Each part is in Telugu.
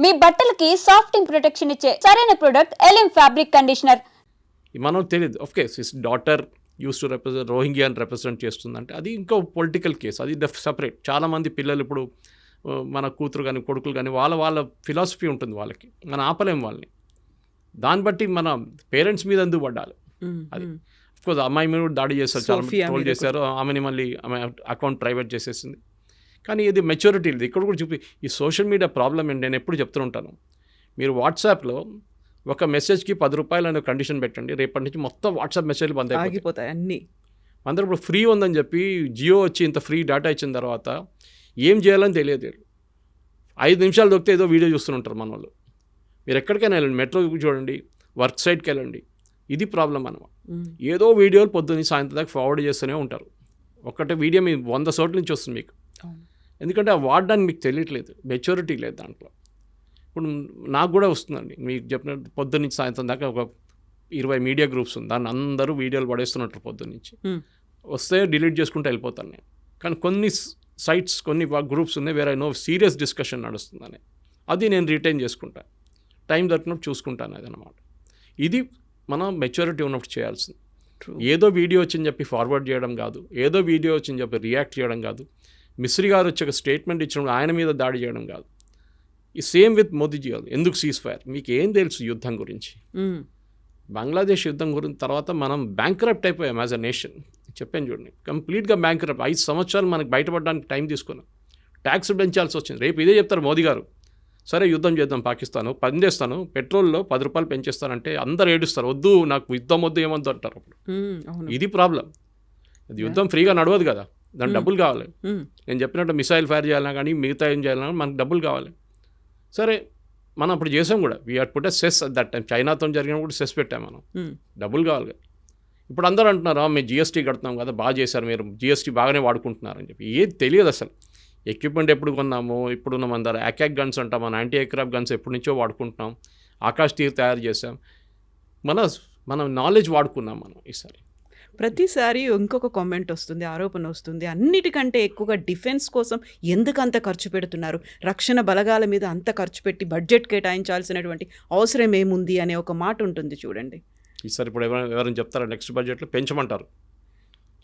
మీ బట్టలకి సాఫ్టింగ్ ప్రొటెక్షన్ ఇచ్చే సరైన ప్రొడక్ట్ ఎలిమ్ ఫ్యాబ్రిక్ కండిషనర్. మనం తెలియదు. Of course his daughter use to represent రోహింగ్యాని రిప్రజెంట్ చేస్తుందంటే అది ఇంకో పొలిటికల్ కేసు, అది సపరేట్. చాలామంది పిల్లలు ఇప్పుడు మన కూతురు కానీ కొడుకులు కానీ వాళ్ళ ఫిలాసఫీ ఉంటుంది వాళ్ళకి, మనం ఆపలేం వాళ్ళని. దాన్ని బట్టి మన పేరెంట్స్ మీద ఎందుకు పడ్డాలి? అది అఫ్కోర్స్ అమ్మాయి మీద కూడా దాడి చేస్తారు, చాలా ట్రోల్ చేశారు, ఆమెని మళ్ళీ ఆమె అకౌంట్ ప్రైవేట్ చేసేసింది. కానీ ఇది మెచ్యూరిటీ లేదు. ఇక్కడ కూడా చూపి ఈ సోషల్ మీడియా ప్రాబ్లం ఏంటి, నేను ఎప్పుడు చెప్తుంటాను, మీరు వాట్సాప్లో ఒక మెసేజ్కి 10 రూపాయలు అనే కండిషన్ పెట్టండి, రేపటి నుంచి మొత్తం వాట్సాప్ మెసేజ్లు బంద్ అయిపోతాయి అన్నీ. అందరూ ఇప్పుడు ఫ్రీ ఉందని చెప్పి జియో వచ్చి ఇంత ఫ్రీ డేటా ఇచ్చిన తర్వాత ఏం చేయాలని తెలియదు. 5 నిమిషాలు దొరికితే ఏదో వీడియో చూస్తుంటారు మన వాళ్ళు. మీరు ఎక్కడికైనా వెళ్ళండి, మెట్రో చూడండి, వర్క్ సైట్కి వెళ్ళండి, ఇది ప్రాబ్లం అనమాట. ఏదో వీడియోలు పొద్దున్న సాయంత్రం దాకా ఫార్వర్డ్ చేస్తూనే ఉంటారు. ఒక్కటే వీడియో మీ 100 చోట్ల నుంచి వస్తుంది మీకు. ఎందుకంటే ఆ వాడడానికి మీకు తెలియట్లేదు, మెచ్యూరిటీ లేదు దాంట్లో. ఇప్పుడు నాకు కూడా వస్తుందండి, మీకు చెప్పినట్టు పొద్దున్న నుంచి సాయంత్రం దాకా ఒక 20 మీడియా గ్రూప్స్ ఉంది, దాన్ని అందరూ వీడియోలు పడేస్తున్నట్టు పొద్దున్న నుంచి. వస్తే డిలీట్ చేసుకుంటూ వెళ్ళిపోతాను నేను. కానీ కొన్ని సైట్స్, కొన్ని గ్రూప్స్ ఉన్నాయి వేరే నో సీరియస్ డిస్కషన్ నడుస్తుందని, అది నేను రిటైన్ చేసుకుంటా, టైం దొరికినప్పుడు చూసుకుంటాను అదనమాట. ఇది మనం మెచ్యూరిటీ ఉన్నప్పుడు చేయాల్సింది. ఏదో వీడియో వచ్చిందని చెప్పి ఫార్వర్డ్ చేయడం కాదు, ఏదో వీడియో వచ్చిందని చెప్పి రియాక్ట్ చేయడం కాదు, మిస్రీ గారు వచ్చి ఒక స్టేట్మెంట్ ఇచ్చినప్పుడు ఆయన మీద దాడి చేయడం కాదు. ఈ సేమ్ విత్ మోదీజీ గారు. ఎందుకు సీజ్ ఫైర్? మీకు ఏం తెలుసు యుద్ధం గురించి? బంగ్లాదేశ్ యుద్ధం గురించి తర్వాత మనం బ్యాంక్రప్ట్ అయిపోయాం యాజ్ అ నేషన్. చెప్పాను చూడండి, కంప్లీట్గా బ్యాంక్రప్ట్. 5 సంవత్సరాలు మనకు బయటపడడానికి టైం తీసుకున్నాం, ట్యాక్స్ పెంచాల్సి వచ్చింది. రేపు ఇదే చెప్తారు మోదీ గారు, సరే యుద్ధం చేద్దాం పాకిస్తాను, పని చేస్తాను, పెట్రోల్లో 10 రూపాయలు పెంచేస్తానంటే అందరు ఏడుస్తారు, వద్దు నాకు యుద్ధం వద్దు ఏమొద్దు అంటారు. అప్పుడు ఇది ప్రాబ్లం. అది యుద్ధం ఫ్రీగా నడవదు కదా, దానికి డబ్బులు కావాలి. నేను చెప్పినట్టు మిసైల్ ఫైర్ చేయాలన్నా కానీ మిగతా ఏం చేయాలన్నా మనకు డబ్బులు కావాలి. సరే మనం అప్పుడు చేసాం కూడా, we had put a cess at that time. చైనాతో జరిగినప్పుడు సెస్ పెట్టాం మనం, డబ్బులు కావాలి కదా. ఇప్పుడు అందరూ అంటున్నారు మేము జిఎస్టీ కడుతున్నాం కదా, బాగా చేశారు మీరు, జిఎస్టీ బాగానే వాడుకుంటున్నారని చెప్పి. ఏది తెలియదు అసలు. ఎక్విప్మెంట్ ఎప్పుడు కొన్నాము, ఇప్పుడున్న మన దగ్గర అకాక్ గన్స్ అంటాం, మన యాంటీ ఎయిర్క్రాఫ్ట్ గన్స్ ఎప్పటి నుంచో వాడుకుంటున్నాం, ఆకాష్ తీర్ తయారు చేసాం, మన నాలెడ్జ్ వాడుకున్నాం మనం. ఈసారి ప్రతిసారి ఇంకొక కామెంట్ వస్తుంది, ఆరోపణ వస్తుంది, అన్నిటికంటే ఎక్కువగా డిఫెన్స్ కోసం ఎందుకు అంత ఖర్చు పెడుతున్నారు, రక్షణ బలగాల మీద అంత ఖర్చు పెట్టి బడ్జెట్ కేటాయించాల్సినటువంటి అవసరం ఏముంది అనే ఒక మాట ఉంటుంది చూడండి. ఈసారి ఇప్పుడు ఎవరైనా చెప్తారా నెక్స్ట్ బడ్జెట్లో పెంచమంటారు.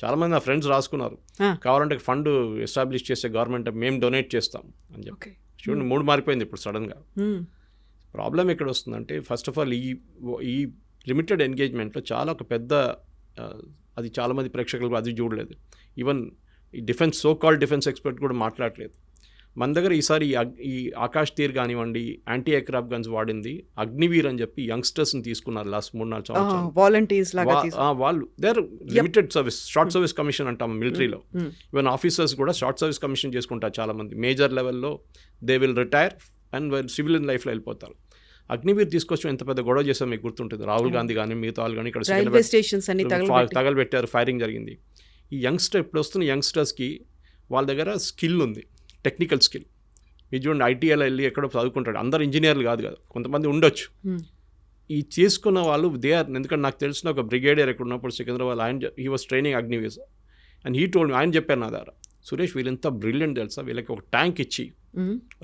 చాలామంది నా ఫ్రెండ్స్ రాసుకున్నారు, కావాలంటే ఫండ్ ఎస్టాబ్లిష్ చేసే గవర్నమెంట్ మేము డొనేట్ చేస్తాం అని చెప్పి. చూడండి, 3 మారిపోయింది ఇప్పుడు సడన్గా. ప్రాబ్లం ఎక్కడ వస్తుందంటే, ఫస్ట్ ఆఫ్ ఆల్ ఈ లిమిటెడ్ ఎంగేజ్మెంట్లో చాలా ఒక పెద్ద, అది చాలామంది ప్రేక్షకులు అది చూడలేదు. ఈవెన్ ఈ defence, so called defence expert కూడా మాట్లాడలేదు. మన దగ్గర ఈసారి ఈ ఆకాష్ తీర్ కానివ్వండి, యాంటీ ఎయిర్క్రాఫ్ట్ గన్స్ వాడింది అగ్నివీర్ అని చెప్పి యంగ్స్టర్స్ని తీసుకున్నారు లాస్ట్ 3-4 సంవత్సరాలు. వాలంటీర్స్ లాగా వాళ్ళు their limited service, short service commission అంటాం మిలిటరీలో. ఈవెన్ ఆఫీసర్స్ కూడా షార్ట్ సర్వీస్ కమిషన్ చేసుకుంటారు చాలామంది. మేజర్ లెవెల్లో they will retire and civilian లైఫ్లో వెళ్ళిపోతారు. అగ్నివీర్ తీసుకొచ్చి ఎంత పెద్ద గొడవ చేసాం మీకు గుర్తుంటుంది. రాహుల్ గాంధీ కానీ మిగతా వాళ్ళు కానీ ఇక్కడ తగలబెట్టారు, ఫైరింగ్ జరిగింది. ఈ యంగ్స్టర్ ఇప్పుడు వస్తున్న యంగ్స్టర్స్కి వాళ్ళ దగ్గర స్కిల్ ఉంది, టెక్నికల్ స్కిల్. మీరు చూడండి, ఐటీఐలో వెళ్ళి ఎక్కడో చదువుకుంటాడు, అందరు ఇంజనీర్లు కాదు కదా, కొంతమంది ఉండొచ్చు. ఈ చేసుకున్న వాళ్ళు దే ఆర్, ఎందుకంటే నాకు తెలిసిన ఒక బ్రిగేడియర్ ఎక్కడ ఉన్నప్పుడు సికింద్రాబాద్, ఆయన he was training Agniveer and he told me, ఆయన చెప్పారు నా దగ్గర, సురేష్ వీళ్ళంతా బ్రిలియంట్ తెలుసా, వీళ్ళకి ఒక ట్యాంక్ ఇచ్చి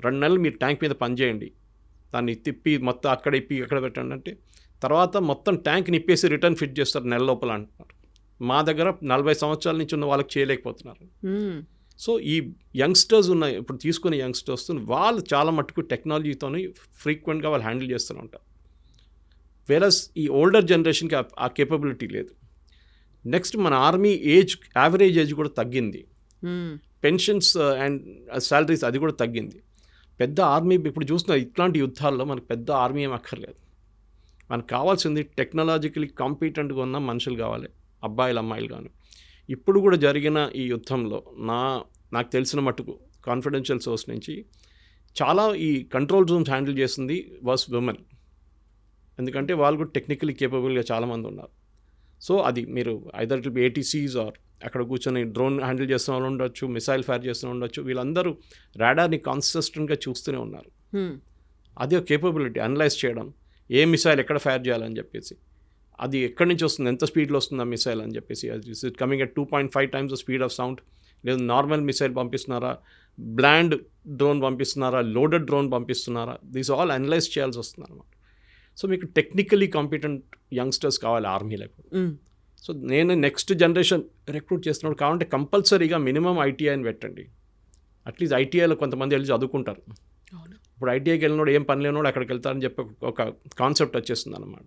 2 నెలలు మీరు ట్యాంక్ మీద పనిచేయండి, దాన్ని తిప్పి మొత్తం అక్కడ ఇప్పి ఎక్కడ పెట్టండి అంటే తర్వాత మొత్తం ట్యాంక్ నిప్పేసి రిటర్న్ ఫిట్ చేస్తారు నెల లోపల అంటున్నారు. మా దగ్గర 40 సంవత్సరాల నుంచి ఉన్న వాళ్ళకి చేయలేకపోతున్నారు. సో ఈ యంగ్స్టర్స్ ఉన్న ఇప్పుడు తీసుకునే యంగ్స్టర్స్ వాళ్ళు చాలా మట్టుకు టెక్నాలజీతోని ఫ్రీక్వెంట్గా వాళ్ళు హ్యాండిల్ చేస్తూనే ఉంటారు. వేరస్ ఈ ఓల్డర్ జనరేషన్కి ఆ కేపబిలిటీ లేదు. నెక్స్ట్ మన ఆర్మీ ఏజ్, యావరేజ్ ఏజ్ కూడా తగ్గింది. పెన్షన్స్ అండ్ శాలరీస్ అది కూడా తగ్గింది. పెద్ద ఆర్మీ ఇప్పుడు చూస్తున్న ఇట్లాంటి యుద్ధాల్లో మనకు పెద్ద ఆర్మీ ఏం అక్కర్లేదు. మనకు కావాల్సింది టెక్నాలజికలీ కాంపిటెంట్గా ఉన్న మనుషులు కావాలి, అబ్బాయిలు అమ్మాయిలు కానీ. ఇప్పుడు కూడా జరిగిన ఈ యుద్ధంలో నాకు తెలిసిన మట్టుకు కాన్ఫిడెన్షియల్ సోర్స్ నుంచి చాలా ఈ కంట్రోల్ రూమ్స్ హ్యాండిల్ చేస్తుంది వాస్ విమెన్. ఎందుకంటే వాళ్ళు కూడా టెక్నికలీ కేపబుల్గా చాలామంది ఉన్నారు. సో అది మీరు either it be ATCs or అక్కడ కూర్చొని డ్రోన్ హ్యాండిల్ చేస్తున్న వాళ్ళు ఉండొచ్చు, మిసైల్ ఫైర్ చేస్తున్న ఉండొచ్చు, వీళ్ళందరూ రాడార్ని కాన్సిస్టెంట్గా చూస్తూనే ఉన్నారు. అది ఒక కేపబిలిటీ, అనలైజ్ చేయడం, ఏ మిసైల్ ఎక్కడ ఫైర్ చేయాలని చెప్పేసి, అది ఎక్కడి నుంచి వస్తుంది, ఎంత స్పీడ్లో వస్తుంది ఆ మిసైల్ అని చెప్పేసి, it coming at 2.5 times the speed of sound, లేదు నార్మల్ మిసైల్ పంపిస్తున్నారా, బ్లాండ్ డ్రోన్ పంపిస్తున్నారా, లోడెడ్ డ్రోన్ పంపిస్తున్నారా, దీస్ ఆల్ అనలైజ్ చేయాల్సి వస్తుంది అనమాట. సో మీకు టెక్నికలీ కాంపిటెంట్ యంగ్స్టర్స్ కావాలి ఆర్మీలో ఇప్పుడు. సో నేను నెక్స్ట్ జనరేషన్ రిక్రూట్ చేస్తున్నాడు కావాలంటే కంపల్సరీగా మినిమం ఐటీఐని పెట్టండి. అట్లీస్ట్ ఐటీఐలో కొంతమంది వెళ్ళి చదువుకుంటారు. ఇప్పుడు ఐటీఐకి వెళ్ళినోడు ఏం పని లేనోడు అక్కడికి వెళ్తారని చెప్పి ఒక కాన్సెప్ట్ వచ్చేస్తుంది అనమాట.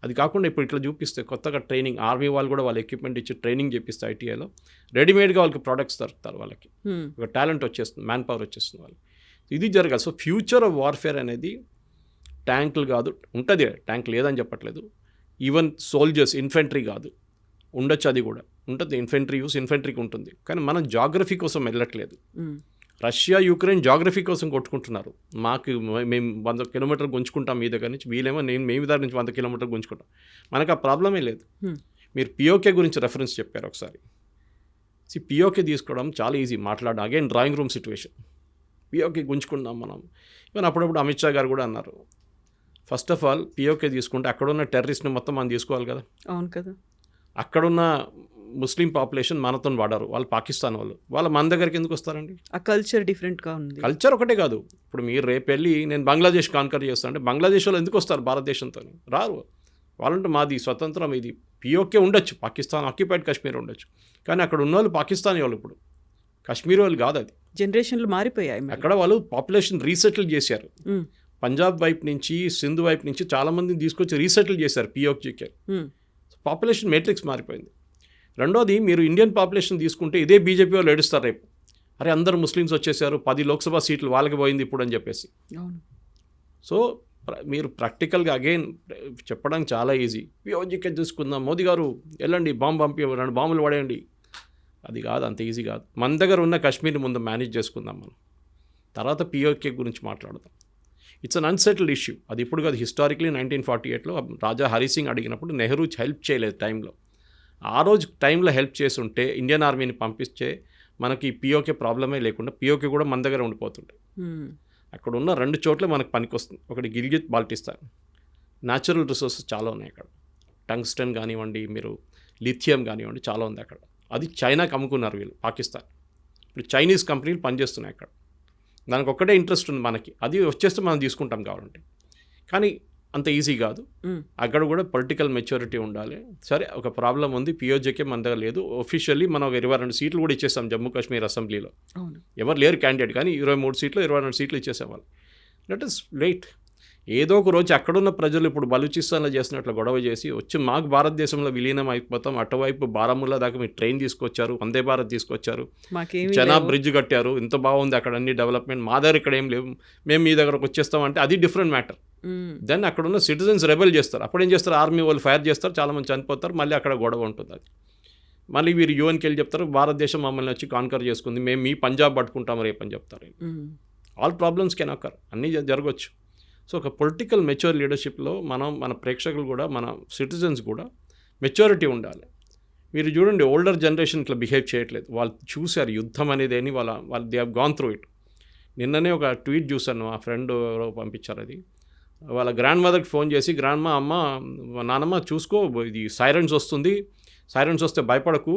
అది కాకుండా ఇప్పుడు ఇట్లా చూపిస్తే కొత్తగా ట్రైనింగ్, ఆర్మీ వాళ్ళు కూడా వాళ్ళ ఎక్విప్మెంట్ ఇచ్చి ట్రైనింగ్ చేపిస్తే ఐటీఐలో రెడీమేడ్గా వాళ్ళకి ప్రొడక్ట్స్ దొరుకుతారు, వాళ్ళకి ఒక టాలెంట్ వచ్చేస్తుంది, మ్యాన్ పవర్ వచ్చేస్తుంది వాళ్ళకి. ఇది జరగాలి. సో ఫ్యూచర్ ఆఫ్ వార్ఫేర్ అనేది ట్యాంకులు కాదు, ఉంటుంది ట్యాంక్ లేదని చెప్పట్లేదు, ఈవెన్ సోల్జర్స్, ఇన్ఫెంట్రీ కాదు, ఉండొచ్చు, అది కూడా ఉంటుంది, ఇన్ఫెంట్రీ యూస్ ఇన్ఫెంట్రీకి ఉంటుంది. కానీ మనం జాగ్రఫీ కోసం వెళ్ళట్లేదు. రష్యా యుక్రెయిన్ జాగ్రఫీ కోసం కొట్టుకుంటున్నారు. మాకు మేము 100 కిలోమీటర్లు గుంజుకుంటాం మీ దగ్గర నుంచి, వీళ్ళేమో మేము దగ్గర నుంచి 100 కిలోమీటర్లు గుంజుకుంటాం. మనకు ఆ ప్రాబ్లమే లేదు. మీరు పిఓకే గురించి రెఫరెన్స్ చెప్పారు ఒకసారి. పిఓకే తీసుకోవడం చాలా ఈజీ, మాట్లాడడం again drawing room situation. POK గుంజుకుందాం మనం. ఈవెన్ అప్పుడప్పుడు అమిత్ షా గారు కూడా అన్నారు, ఫస్ట్ ఆఫ్ ఆల్ పిఓకే తీసుకుంటే అక్కడున్న టెర్రరిస్ట్ని మొత్తం మనం తీసుకోవాలి కదా. అవును కదా. అక్కడున్న ముస్లిం పాపులేషన్ మనతో వాడారు, వాళ్ళు పాకిస్తాన్ వాళ్ళు మన దగ్గరికి ఎందుకు వస్తారండి? ఆ కల్చర్ డిఫరెంట్గా ఉంది. కల్చర్ ఒకటే కాదు, ఇప్పుడు మీరు రేపు వెళ్ళి నేను బంగ్లాదేశ్ కాన్కర్ చేస్తాను అంటే బంగ్లాదేశ్ వాళ్ళు ఎందుకు వస్తారు భారతదేశంతో? రారు. వాళ్ళంటే మాది స్వతంత్రం, ఇది పిఓకే ఉండొచ్చు, పాకిస్తాన్ ఆక్యుపైడ్ కాశ్మీర్ ఉండొచ్చు, కానీ అక్కడ ఉన్న వాళ్ళు పాకిస్తానీ వాళ్ళు, ఇప్పుడు కాశ్మీర్ వాళ్ళు కాదు. అది జనరేషన్లు మారిపోయాయి. అక్కడ వాళ్ళు పాపులేషన్ రీసెటిల్ చేశారు. పంజాబ్ వైపు నుంచి, సింధు వైపు నుంచి చాలామందిని తీసుకొచ్చి రీసెటిల్ చేశారు పిఓకేకి. పాపులేషన్ మేట్రిక్స్ మారిపోయింది. రెండోది, మీరు ఇండియన్ పాపులేషన్ తీసుకుంటే ఇదే బీజేపీ వాళ్ళు ఏడుస్తారు రేపు, అరే అందరు ముస్లిమ్స్ వచ్చేసారు, 10 లోక్సభ సీట్లు వాళ్ళకి పోయింది ఇప్పుడు అని చెప్పేసి. సో మీరు ప్రాక్టికల్గా అగైన్ చెప్పడానికి చాలా ఈజీ. పిఓజీకే చూసుకుందాం, మోదీ గారు వెళ్ళండి బాంబు పంపి 2 బాంబులు పడేయండి, అది కాదు, అంత ఈజీ కాదు. మన దగ్గర ఉన్న కాశ్మీర్ని ముందు మేనేజ్ చేసుకుందాం మనం, తర్వాత పిఓకే గురించి మాట్లాడదాం. It's an unsettled issue. అది ఇప్పుడు కాదు, హిస్టారిక్లీ 1948లో రాజా హరి సింగ్ అడిగినప్పుడు నెహ్రూ హెల్ప్ చేయలేదు టైంలో. ఆ రోజు టైంలో హెల్ప్ చేసి ఉంటే ఇండియన్ ఆర్మీని పంపిస్తే మనకి పిఓకే ప్రాబ్లమే లేకుండా పిఓకే కూడా మన దగ్గర ఉండిపోతుంటాయి. అక్కడ ఉన్న 2 చోట్ల మనకు పనికొస్తుంది. ఒకటి గిల్గిత్ బాల్టిస్తాన్, న్యాచురల్ రిసోర్సెస్ చాలా ఉన్నాయి అక్కడ, టంగ్స్టన్ కానివ్వండి, మీరు లిథియం కానివ్వండి, చాలా ఉంది అక్కడ. అది చైనాకి అమ్ముకున్నారు వీళ్ళు, పాకిస్తాన్. ఇప్పుడు చైనీస్ కంపెనీలు పనిచేస్తున్నాయి అక్కడ. దానికి ఒక్కటే ఇంట్రెస్ట్ ఉంది మనకి, అది వచ్చేస్తే మనం తీసుకుంటాం కావాలంటే. కానీ అంత ఈజీ కాదు. అక్కడ కూడా పొలిటికల్ మెచ్యూరిటీ ఉండాలి. సరే, ఒక ప్రాబ్లం ఉంది, పిఓజేకే మన దగ్గర లేదు. ఒఫిషియల్లీ మనం 22 సీట్లు కూడా ఇచ్చేసాం జమ్మూ కాశ్మీర్ అసెంబ్లీలో. ఎవరు లేరు క్యాండిడేట్, కానీ 23 సీట్లు 22 సీట్లు ఇచ్చేసాం వాళ్ళు. Let us wait. ఏదో ఒక రోజు అక్కడున్న ప్రజలు ఇప్పుడు బలూచిస్తాన్లో చేసినట్లు గొడవ చేసి వచ్చి మాకు భారతదేశంలో విలీనం అయిపోతాం, అటువైపు బారాముల్లా దాకా మీరు ట్రైన్ తీసుకొచ్చారు, వందే భారత్ తీసుకొచ్చారు, చెనాబ్ బ్రిడ్జ్ కట్టారు, ఇంత బాగుంది అక్కడ అన్ని డెవలప్మెంట్, మా దగ్గర ఇక్కడ ఏం లేవు, మేము మీ దగ్గరకు వచ్చేస్తామంటే అది డిఫరెంట్ మ్యాటర్. దెన్ అక్కడ ఉన్న సిటిజన్స్ రెబెల్ చేస్తారు. అప్పుడు ఏం చేస్తారు, ఆర్మీ వాళ్ళు ఫైర్ చేస్తారు, చాలామంది చనిపోతారు, మళ్ళీ అక్కడ గొడవ ఉంటుంది. అది మళ్ళీ వీరు యూఎన్కి వెళ్ళి చెప్తారు, భారతదేశం మమ్మల్ని వచ్చి కాన్కర్ చేసుకుంది, మేము మీ పంజాబ్ పట్టుకుంటాం రేపు అని చెప్తారు. ఆల్ ప్రాబ్లమ్స్ కెన్ అకర్, అన్నీ జరగవచ్చు. సో ఒక పొలిటికల్ మెచ్యూర్ లీడర్షిప్లో మన ప్రేక్షకులు కూడా, మన సిటిజన్స్ కూడా మెచ్యూరిటీ ఉండాలి. మీరు చూడండి, ఓల్డర్ జనరేషన్ ఇట్లా బిహేవ్ చేయట్లేదు. వాళ్ళు చూశారు యుద్ధం అనేది అని, వాళ్ళు they have gone through it. నిన్ననే ఒక ట్వీట్ చూశాను, మా ఫ్రెండ్ ఎవరో పంపించారు. అది వాళ్ళ గ్రాండ్ మదర్కి ఫోన్ చేసి, గ్రాండ్ అమ్మ నానమ్మ చూసుకో, ఇది సైరన్స్ వస్తుంది, సైరన్స్ వస్తే భయపడకు,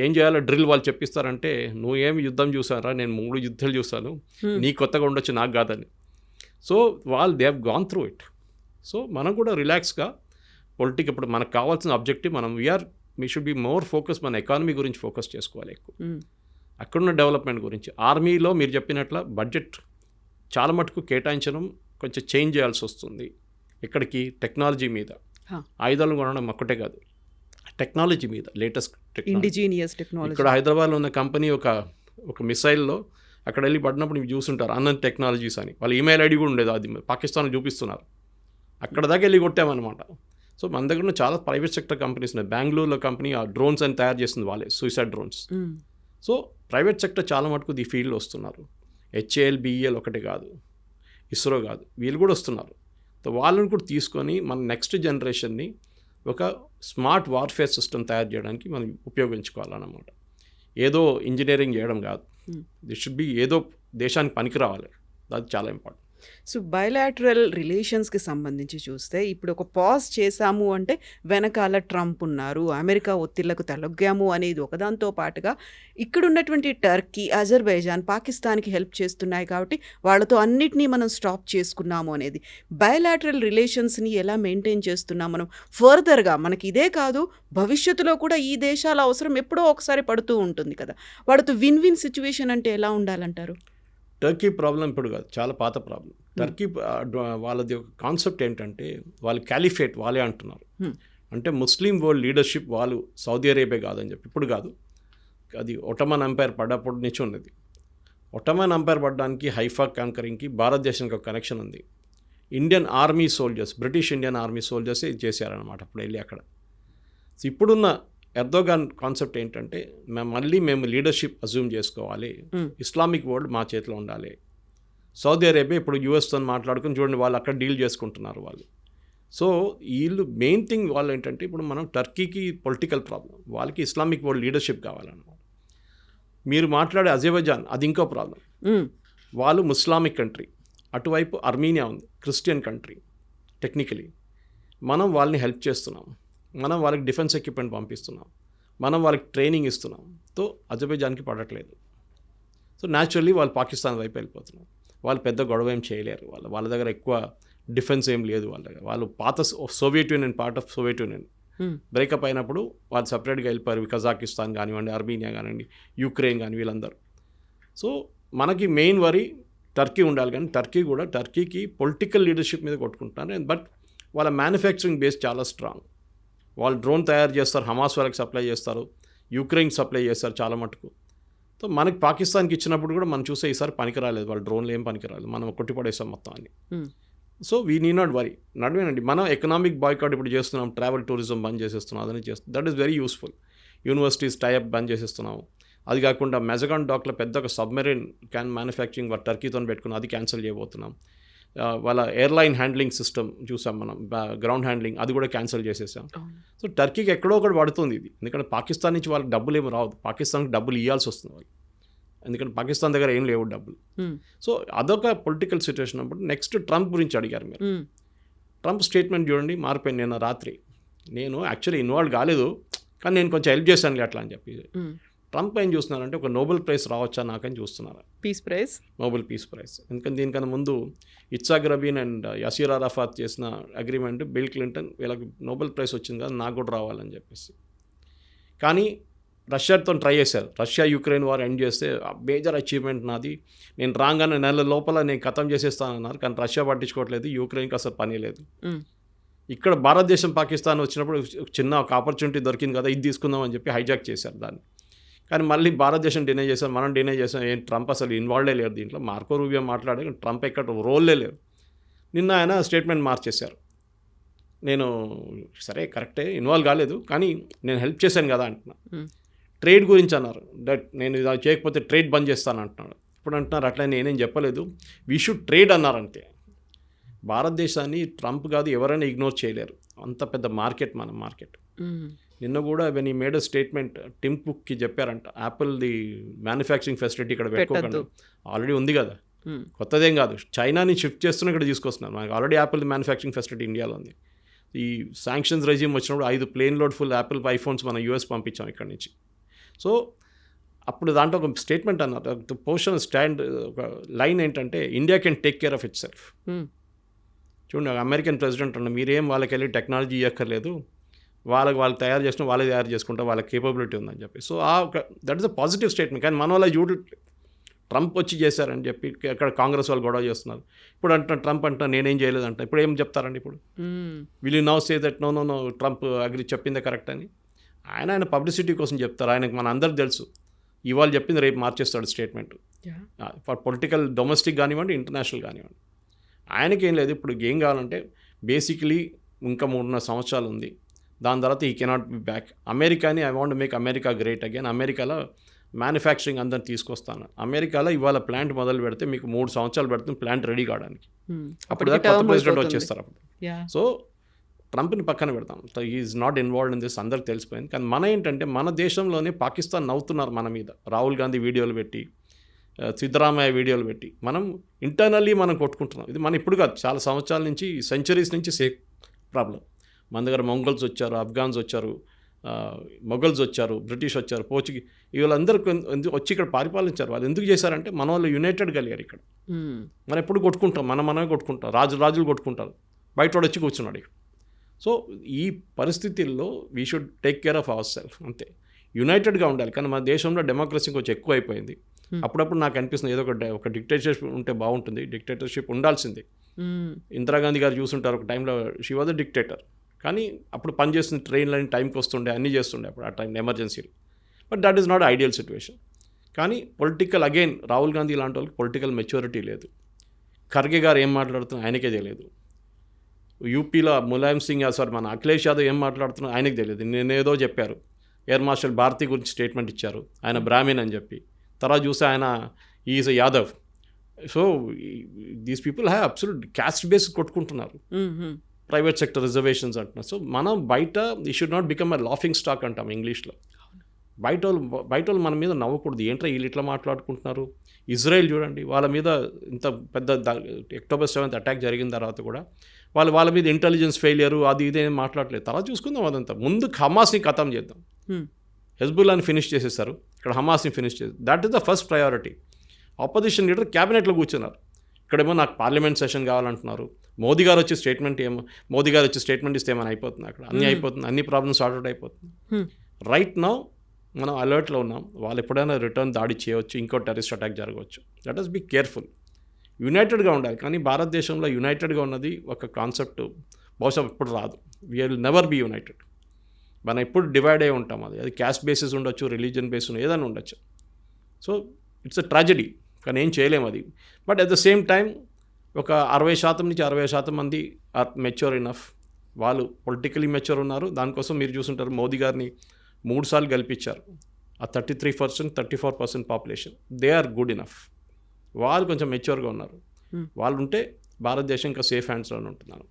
ఏం చేయాలో డ్రిల్ వాళ్ళు చెప్పిస్తారంటే, నువ్వు ఏమి యుద్ధం చూసారా, నేను 3 యుద్ధాలు చూశాను, నీ కొత్తగా ఉండొచ్చు నాకు కాదని. సో వాళ్ళు they have gone through it. So మనం కూడా రిలాక్స్గా ఇప్పుడు మనకు కావాల్సిన ఆబ్జెక్టివ్, మనం we should be more focus, మన ఎకానమీ గురించి ఫోకస్ చేసుకోవాలి ఎక్కువ, అక్కడున్న డెవలప్మెంట్ గురించి. ఆర్మీలో మీరు చెప్పినట్ల బడ్జెట్ చాలా మటుకు కేటాయించడం కొంచెం చేంజ్ చేయాల్సి వస్తుంది. ఇక్కడికి టెక్నాలజీ మీద, ఆయుధాలు కొనడం ఒక్కటే కాదు, టెక్నాలజీ మీద, లేటెస్ట్ ఇండిజీనియస్ టెక్నాలజీ. ఇక్కడ హైదరాబాద్లో ఉన్న కంపెనీ ఒక మిసైల్లో అక్కడ వెళ్ళి పడినప్పుడు మీరు చూస్తుంటారు, అనంత్ టెక్నాలజీస్ అని, వాళ్ళ ఈమెయిల్ ఐడి కూడా ఉండేది, అది పాకిస్తాన్లో చూపిస్తున్నారు. అక్కడ దాకా వెళ్ళి కొట్టామన్నమాట. సో మన దగ్గర ఉన్న చాలా ప్రైవేట్ సెక్టర్ కంపెనీస్ ఉన్నాయి. బెంగళూరులో కంపెనీ ఆ డ్రోన్స్ అని తయారు చేస్తుంది వాళ్ళే, suicide drones. So private sector చాలా మటుకు ఈ ఫీల్డ్లో వస్తున్నారు. హెచ్ఏఎల్, బిఈఎల్ ఒకటే కాదు, ఇస్రో కాదు, వీళ్ళు కూడా వస్తున్నారు. సో వాళ్ళని కూడా తీసుకొని మన నెక్స్ట్ జనరేషన్ని ఒక స్మార్ట్ వార్ఫేర్ సిస్టమ్ తయారు చేయడానికి మనం ఉపయోగించుకోవాలన్నమాట. ఏదో ఇంజనీరింగ్ చేయడం కాదు, దిస్ షుడ్ బి ఏదో దేశానికి పనికి రావాలి, అది చాలా ఇంపార్టెంట్. సో బయలాటరల్ రిలేషన్స్కి సంబంధించి చూస్తే ఇప్పుడు ఒక పాజ్ చేశాము అంటే వెనకాల ట్రంప్ ఉన్నారు, అమెరికా ఒత్తిళ్లకు తలొగ్గాము అనేది ఒకదాంతో పాటుగా ఇక్కడ ఉన్నటువంటి టర్కీ, అజర్బైజాన్ పాకిస్తాన్కి హెల్ప్ చేస్తున్నాయి కాబట్టి వాళ్ళతో అన్నిటినీ మనం స్టాప్ చేసుకున్నాము అనేది బయలాటరల్ రిలేషన్స్ని ఎలా మెయింటైన్ చేస్తున్నాం మనం ఫర్దర్గా. మనకి ఇదే కాదు, భవిష్యత్తులో కూడా ఈ దేశాల అవసరం ఎప్పుడో ఒకసారి పడుతూ ఉంటుంది కదా. వాడితో విన్ విన్ సిచ్యువేషన్ అంటే ఎలా ఉండాలంటారు? టర్కీ ప్రాబ్లం ఇప్పుడు కాదు, చాలా పాత ప్రాబ్లం. టర్కీ వాళ్ళది ఒక కాన్సెప్ట్ ఏంటంటే వాళ్ళు క్యాలిఫేట్ వాళ్ళే అంటున్నారు. అంటే ముస్లిం వరల్డ్ లీడర్షిప్ వాళ్ళు సౌదీ అరేబియా కాదని చెప్పి ఇప్పుడు కాదు, అది ఒటమన్ ఎంపైర్ పడ్డప్పుడు నుంచి ఉన్నది. ఒటమన్ ఎంపైర్ పడడానికి హైఫా కాంకరింగ్కి భారతదేశానికి ఒక కనెక్షన్ ఉంది. Indian army soldiers, British Indian army soldiers ఇది చేశారనమాట అప్పుడు వెళ్ళి అక్కడ. సో ఇప్పుడున్న ఎర్దోగాన్ కాన్సెప్ట్ ఏంటంటే మేము లీడర్షిప్ అజ్యూమ్ చేసుకోవాలి, ఇస్లామిక్ వరల్డ్ మా చేతిలో ఉండాలి. సౌదీ అరేబియా ఇప్పుడు యూఎస్తో మాట్లాడుకుని చూడండి, వాళ్ళు అక్కడ డీల్ చేసుకుంటున్నారు వాళ్ళు. సో వీళ్ళు మెయిన్ థింగ్ వాళ్ళు ఏంటంటే ఇప్పుడు మనం టర్కీకి పొలిటికల్ ప్రాబ్లం, వాళ్ళకి ఇస్లామిక్ వరల్డ్ లీడర్షిప్ కావాలన్నమాట. మీరు మాట్లాడే అజర్బైజాన్ అది ఇంకో ప్రాబ్లం, వాళ్ళు ముస్లామిక్ కంట్రీ, అటువైపు అర్మీనియా ఉంది క్రిస్టియన్ కంట్రీ. టెక్నికలీ మనం వాళ్ళని హెల్ప్ చేస్తున్నాం, మనం వాళ్ళకి డిఫెన్స్ ఎక్విప్మెంట్ పంపిస్తున్నాం, మనం వాళ్ళకి ట్రైనింగ్ ఇస్తున్నాం. సో అజర్బైజాన్కి పడట్లేదు. సో న్యాచురల్లీ వాళ్ళు పాకిస్తాన్ వైపు వెళ్ళిపోతున్నారు. వాళ్ళు పెద్ద గొడవ ఏం చేయలేరు, వాళ్ళ దగ్గర ఎక్కువ డిఫెన్స్ ఏం లేదు వాళ్ళ దగ్గర. వాళ్ళు పాత Soviet union, part of Soviet union breakup అయినప్పుడు వాళ్ళు సపరేట్గా వెళ్ళిపోయారు. కజాకిస్తాన్ కానివ్వండి, అర్మీనియా కానివ్వండి, యుక్రెయిన్ కానీ వీళ్ళందరూ. సో మనకి మెయిన్ వరీ టర్కీ ఉండాలి, కానీ టర్కీకి పొలిటికల్ లీడర్షిప్ మీద కొట్టుకుంటున్నారు. బట్ వాళ్ళ మ్యానుఫ్యాక్చరింగ్ బేస్ చాలా స్ట్రాంగ్. వాళ్ళు డ్రోన్ తయారు చేస్తారు, హమాస్ వాళ్ళకి సప్లై చేస్తారు, యుక్రెయిన్ సప్లై చేస్తారు చాలా మటుకు. సో మనకి పాకిస్తాన్కి ఇచ్చినప్పుడు కూడా మనం చూసే ఈసారి పనికిరాలేదు, వాళ్ళు డ్రోన్లు ఏం పనికిరాలేదు, మనం కొట్టిపడేసాం మొత్తం అన్ని. So we need not worry, నడవేనండి. మనం ఎకనామిక్ బాయ్కాట్ ఇప్పుడు చేస్తున్నాం, ట్రావెల్ టూరిజం బంద్ చేసేస్తున్నాం, అదని చేస్తున్నాం. That is very useful. Universities tie up bandh చేసేస్తున్నాము. అది కాకుండా మెజగాన్ డాక్లో పెద్ద ఒక సబ్మెరీన్ క్యాన్ మ్యానుఫ్యాక్చరింగ్ టర్కీతో పెట్టుకున్నాం, అది క్యాన్సిల్ చేయబోతున్నాం. వాళ్ళ ఎయిర్లైన్ హ్యాండ్లింగ్ సిస్టమ్ చూసాం మనం, గ్రౌండ్ హ్యాండ్లింగ్ అది కూడా క్యాన్సిల్ చేసేసాం. సో టర్కీకి ఎక్కడో ఒకటి పడుతుంది ఇది, ఎందుకంటే పాకిస్తాన్ నుంచి వాళ్ళకి డబ్బులు ఏమి రావు, పాకిస్తాన్కి డబ్బులు ఇవ్వాల్సి వస్తుంది వాళ్ళు, ఎందుకంటే పాకిస్తాన్ దగ్గర ఏం లేవు డబ్బులు. సో అదొక పొలిటికల్ సిచ్యువేషన్. అప్పుడు నెక్స్ట్ ట్రంప్ గురించి అడిగారు మీరు. ట్రంప్ స్టేట్మెంట్ చూడండి, మారిపోయింది. నిన్న రాత్రి నేను యాక్చువల్లీ ఇన్వాల్వ్ కాలేదు, కానీ నేను కొంచెం హెల్ప్ చేశాను అట్లా అని చెప్పి. ట్రంప్ ఏం చూస్తున్నారంటే ఒక నోబెల్ ప్రైజ్ రావచ్చా నాకని చూస్తున్నారు, peace prize, Nobel peace prize. ఎందుకంటే దీనికన్నా ముందు ఇట్సాక్ రబీన్ అండ్ యసీర్ అరాఫాత్ చేసిన అగ్రిమెంట్, బిల్ క్లింటన్ వీళ్ళకి నోబెల్ ప్రైజ్ వచ్చింది కదా, నాకు కూడా రావాలని చెప్పేసి. కానీ రష్యాతో ట్రై చేశారు, రష్యా యుక్రెయిన్ వార్ ఎండ్ చేస్తే మేజర్ అచీవ్మెంట్ నాది, నేను రాగానే నెల లోపల నేను ఖతం చేసేస్తానన్నారు. కానీ రష్యా పట్టించుకోవట్లేదు, యుక్రెయిన్కి అసలు పని లేదు. ఇక్కడ భారతదేశం పాకిస్తాన్ వచ్చినప్పుడు చిన్న ఒక ఆపర్చునిటీ దొరికింది కదా, ఇది తీసుకుందాం అని చెప్పి హైజాక్ చేశారు దాన్ని. కానీ మళ్ళీ భారతదేశం డినై చేశాం, మనం డినై చేసాం. ఏం ట్రంప్ అసలు ఇన్వాల్వ్డే లేరు దీంట్లో, మార్కో రూబియో మాట్లాడే, ట్రంప్ ఎక్కడ రోల్లే లేరు. నిన్న ఆయన స్టేట్మెంట్ మార్చేశారు, నేను సరే కరెక్టే ఇన్వాల్వ్ కాలేదు, కానీ నేను హెల్ప్ చేశాను కదా అంటున్నా. ట్రేడ్ గురించి అన్నారు, దట్ నేను ఇది చేయకపోతే ట్రేడ్ బంద్ చేస్తాను అంటున్నాడు. ఇప్పుడు అంటున్నారు అట్లా నేనేం చెప్పలేదు, వీ షుడ్ ట్రేడ్ అన్నారు అంతే. భారతదేశాన్ని ట్రంప్ కాదు ఎవరైనా ఇగ్నోర్ చేయలేరు, అంత పెద్ద మార్కెట్ మన మార్కెట్. నిన్న కూడా వెన్ ఈ మేడ్ అ స్టేట్మెంట్, టిమ్ కుక్కి చెప్పారంట, యాపిల్ది మ్యానుఫ్యాక్చరింగ్ ఫెసిలిటీ ఇక్కడ పెట్టుకోకండి, ఆల్రెడీ ఉంది కదా, కొత్తదేం కాదు. చైనాని షిఫ్ట్ చేస్తున్నా ఇక్కడ తీసుకొస్తున్నారు, మనకి ఆల్రెడీ యాపిల్ మ్యానుఫ్యాక్చరింగ్ ఫెసిలిటీ ఇండియాలో ఉంది. ఈ శాంక్షన్స్ రెజ్యూమ్ వచ్చినప్పుడు 5 plane load full Apple iPhones మనం యూఎస్ పంపించాం ఇక్కడ నుంచి. సో అప్పుడు దాంట్లో ఒక స్టేట్మెంట్ అన్నారు, పొజిషన్ స్టాండ్, ఒక లైన్ ఏంటంటే India can take care of itself. చూడండి, అమెరికన్ ప్రెసిడెంట్ అన్న మీరేం వాళ్ళకి వెళ్ళి టెక్నాలజీ ఇవ్వక్కర్లేదు, వాళ్ళు తయారు చేసిన వాళ్ళే తయారు చేసుకుంటే వాళ్ళకి కేపబిలిటీ ఉందని చెప్పి. So that is a positive statement. కానీ మన వాళ్ళ ట్రంప్ వచ్చి చేశారని చెప్పి అక్కడ కాంగ్రెస్ వాళ్ళు గొడవ చేస్తున్నారు. ఇప్పుడు అంటున్నా ట్రంప్ అంటున్నా నేనేం చేయలేదంట, ఇప్పుడు ఏం చెప్తారండి? ఇప్పుడు will you now say that no Trump agree చెప్పిందే కరెక్ట్ అని? ఆయన పబ్లిసిటీ కోసం చెప్తారు, ఆయనకు మన అందరికి తెలుసు, ఇవాళ చెప్పింది రేపు మార్చేస్తాడు స్టేట్మెంట్. ఫర్ పొలిటికల్ డొమెస్టిక్ కానివ్వండి, ఇంటర్నేషనల్ కానివ్వండి, ఆయనకేం లేదు. ఇప్పుడు ఏం కావాలంటే బేసికలీ ఇంకా 3.5 సంవత్సరాలు ఉంది, దాని తర్వాత ఈ కెనాట్ బి బ్యాక్. అమెరికాని I want make America great again, అమెరికాలో మ్యానుఫ్యాక్చరింగ్ అందరిని తీసుకొస్తాను. అమెరికాలో ఇవాళ ప్లాంట్ మొదలు పెడితే మీకు 3 సంవత్సరాలు పెడుతుంది ప్లాంట్ రెడీ కావడానికి. అప్పుడు కొత్త ప్రెసిడెంట్ వచ్చేస్తారు అప్పుడు. సో ట్రంప్ని పక్కన పెడతాం, is not involved in this, అందరికి తెలిసిపోయింది. కానీ మన ఏంటంటే మన దేశంలోనే పాకిస్తాన్ నవ్వుతున్నారు మన మీద, రాహుల్ గాంధీ వీడియోలు పెట్టి సిద్ధరామయ్య వీడియోలు పెట్టి మనం ఇంటర్నల్లీ మనం కొట్టుకుంటున్నాం. ఇది మనం ఇప్పుడు కాదు, చాలా సంవత్సరాల నుంచి, సెంచరీస్ నుంచి ప్రాబ్లం. మన దగ్గర మంగోల్స్ వచ్చారు, ఆఫ్ఘాన్స్ వచ్చారు, మొఘల్స్ వచ్చారు, బ్రిటిష్ వచ్చారు, వీళ్ళందరూ వచ్చి ఇక్కడ పరిపాలించారు. వాళ్ళు ఎందుకు చేశారంటే మన వాళ్ళు యునైటెడ్ కలిగారు. ఇక్కడ మనం ఎప్పుడు కొట్టుకుంటాం, మనమే కొట్టుకుంటాం, రాజులు కొట్టుకుంటారు, బయట వాడు వచ్చి కూర్చున్నాడు ఇక్కడ. సో ఈ పరిస్థితుల్లో we should take care of our self, అంతే. యునైటెడ్గా ఉండాలి. కానీ మన దేశంలో డెమోక్రసీ కొంచెం ఎక్కువ అయిపోయింది. అప్పుడప్పుడు నాకు అనిపిస్తుంది ఏదో ఒక డిక్టేటర్షిప్ ఉంటే బాగుంటుంది. డిక్టేటర్షిప్ ఉండాల్సిందే. ఇందిరాగాంధీ గారు చూసుంటారు, ఒక టైంలో షీ వాజ్ అ డిక్టేటర్. కానీ అప్పుడు పనిచేస్తున్న ట్రైన్లని టైంకి వస్తుండే, అన్నీ చేస్తుండే అప్పుడు ఆ టైం ఎమర్జెన్సీలు. But that is not ideal situation. కానీ పొలిటికల్, అగైన్ రాహుల్ గాంధీ లాంటి వాళ్ళకి పొలిటికల్ మెచ్యూరిటీ లేదు. ఖర్గే గారు ఏం మాట్లాడుతున్నారు ఆయనకే తెలియదు. యూపీలో ములాయం సింగ్ సారీ మన అఖిలేష్ యాదవ్ ఏం మాట్లాడుతున్నారు ఆయనకు తెలియదు. నేనేదో చెప్పారు, ఎయిర్ మార్షల్ భారతి గురించి స్టేట్మెంట్ ఇచ్చారు, ఆయన బ్రాహ్మణ్ అని చెప్పి. తర్వాత చూస్తే ఆయన is Yadav. So these people have absolute caste base కొట్టుకుంటున్నారు, ప్రైవేట్ సెక్టర్ రిజర్వేషన్స్ అంటున్నారు. సో మనం బయట ఈ should not become a laughing stock అంటాం ఇంగ్లీష్లో. బయట వాళ్ళు మన మీద నవ్వకూడదు. ఏంట్రా వీళ్ళు ఇట్లా మాట్లాడుకుంటున్నారు. ఇజ్రాయెల్ చూడండి, వాళ్ళ మీద ఇంత పెద్ద అక్టోబర్ 7th అటాక్ జరిగిన తర్వాత కూడా వాళ్ళ మీద ఇంటెలిజెన్స్ ఫెయిలియర్ అది ఇదేం మాట్లాడలేదు. తర్వాత చూసుకుందాం అదంతా. ముందు హమాస్ని ఖతం చేద్దాం. హెజ్బుల్లాని ఫినిష్ చేసేస్తారు, ఇక్కడ హమాస్ని ఫినిష్ చేస్తారు. That is the first priority. Opposition leader క్యాబినెట్లో కూర్చున్నారు, ఇక్కడేమో నాకు పార్లమెంట్ సెషన్ కావాలంటున్నారు. మోదీ గారు వచ్చి స్టేట్మెంట్ ఇస్తే ఏమైనా అయిపోతుంది, అక్కడ అన్నీ అయిపోతుంది, అన్ని ప్రాబ్లమ్స్ సార్ట్అవుట్ అయిపోతుంది. రైట్ నౌ మనం అలర్ట్లో ఉన్నాం. వాళ్ళు ఎప్పుడైనా రిటర్న్ దాడి చేయవచ్చు, ఇంకో టెర్రరిస్ట్ అటాక్ జరగవచ్చు. Let us be careful. యునైటెడ్గా ఉండాలి. కానీ భారతదేశంలో యునైటెడ్గా ఉన్నది ఒక కాన్సెప్ట్ బహుశా ఇప్పుడు రాదు. We will never be united. మనం ఎప్పుడు డివైడ్ అయి ఉంటాం. అది క్యాస్ట్ బేసిస్ ఉండొచ్చు, రిలీజియన్ బేస్ ఏదైనా ఉండొచ్చు. సో ఇట్స్ అ ట్రాజడీ, కానీ ఏం చేయలేము అది. But at the same time ఒక 60% నుంచి 60% మంది ఆర్ మెచ్యూర్ ఇనఫ్. వాళ్ళు పొలిటికలీ మెచ్యూర్ ఉన్నారు. దానికోసం మీరు చూసుంటారు మోదీ గారిని 3 సార్లు గెలిపించారు. ఆ 33%, 34% population, they are good enough. వాళ్ళు కొంచెం మెచ్యూర్గా ఉన్నారు. వాళ్ళు ఉంటే భారతదేశం ఇంకా సేఫ్ హ్యాండ్స్లోనే ఉంటున్నారు.